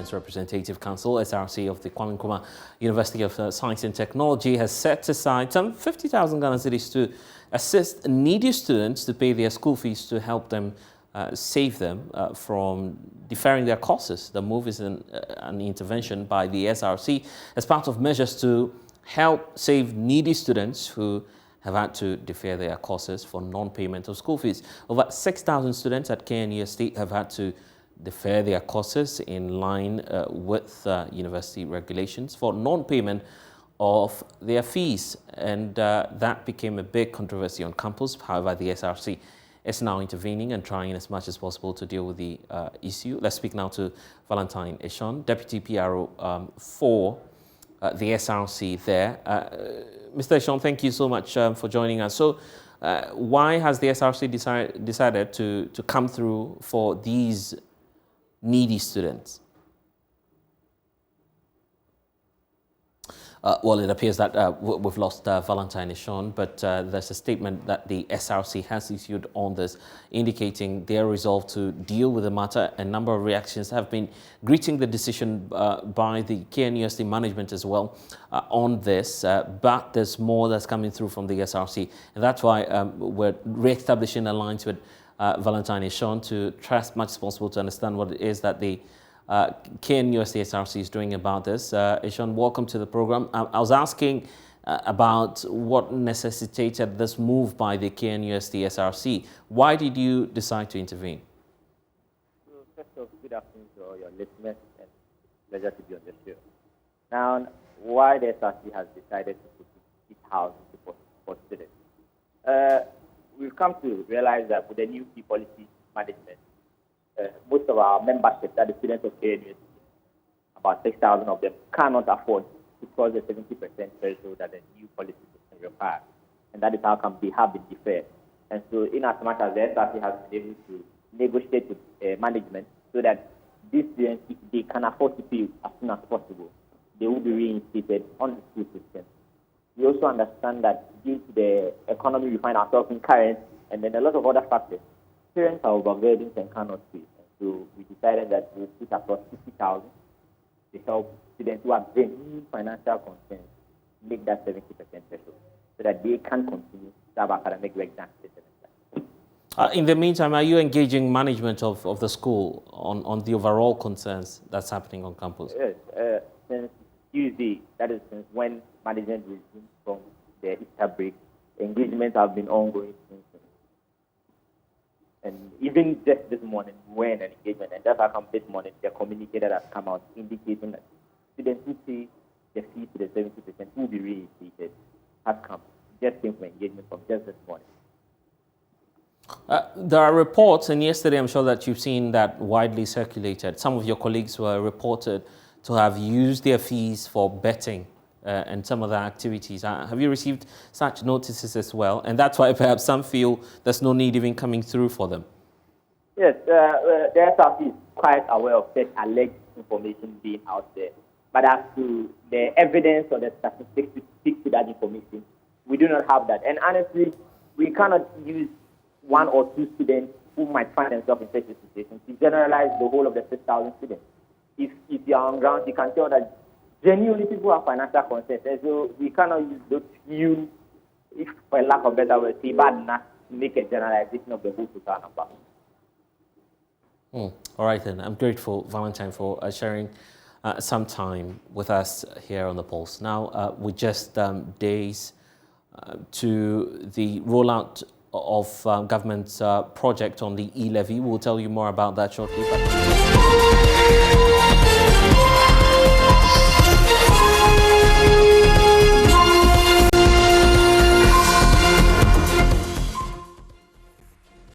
Students Representative Council, SRC, of the Kwame Nkrumah University of Science and Technology has set aside some 50,000 Ghana cedis to assist needy students to pay their school fees to help them save them from deferring their courses. The move is an intervention by the SRC as part of measures to help save needy students who have had to defer their courses for non-payment of school fees. Over 6,000 students at KNUST have had to defer their courses in line with university regulations for non-payment of their fees, and that became a big controversy on campus. However, the SRC is now intervening and trying as much as possible to deal with the issue. Let's speak now to Valentine Eshon, Deputy PRO for the SRC there. Mr. Eshon, thank you so much for joining us. So why has the SRC decided to come through for these needy students? Well, it appears that we've lost Valentine Eshon, but there's a statement that the SRC has issued on this, indicating their resolve to deal with the matter. A number of reactions have been greeting the decision by the KNUST management as well on this, but there's more that's coming through from the SRC, and that's why we're re-establishing a line with Valentine Eshon to try as much as possible to understand what it is that the KNUST SRC is doing about this. Eshon, welcome to the program. I was asking about what necessitated this move by the KNUST SRC. Why did you decide to intervene? So first of all, good afternoon to all your listeners, and pleasure to be on the show. Now, why the SRC has decided to put its house for students? We've come to realize that with the new fee policy management, most of our membership, that the students of KNUST, about 6,000 of them, cannot afford to cross the 70% threshold that the new policy system requires. And that is how come they have been deferred. And so in as much as the SRC has been able to negotiate with management so that these students, if they can afford to pay as soon as possible, they will be reinstated on the school system. We also understand that due to the economy we find ourselves in current, and then a lot of other factors, parents are overburdened and cannot pay. And so we decided that we'll put across 50,000 to help students who have genuine financial concerns make that 70% threshold so that they can continue to have academic work done. In the meantime, are you engaging management of the school on the overall concerns that's happening on campus? Yes. Since Tuesday, that is since when management resumed from the Easter break, engagements have been ongoing since. And even just this morning, we were in an engagement, and that's how come this morning the communicator has come out indicating that students who pay the fee to the 70% will be reinstated has come. Just came from engagement from just this morning. There are reports, and yesterday I'm sure that you've seen that widely circulated. Some of your colleagues were reported to have used their fees for betting and some other activities. Have you received such notices as well? And that's why perhaps some feel there's no need even coming through for them. Yes, the SRC is quite aware of such alleged information being out there. But as to the evidence or the statistics to speak to that information, we do not have that. And honestly, we cannot use one or two students who might find themselves in such a situation to generalize the whole of the 6,000 students. If you are on ground, you can tell that genuinely people have financial concerns. And so we cannot use those few, if for lack of better words, say bad enough to make a generalization of the whole total number. All right then. I'm grateful, Valentine, for sharing some time with us here on The Pulse. Now, with just days to the rollout of government's project on the e-levy, we'll tell you more about that shortly.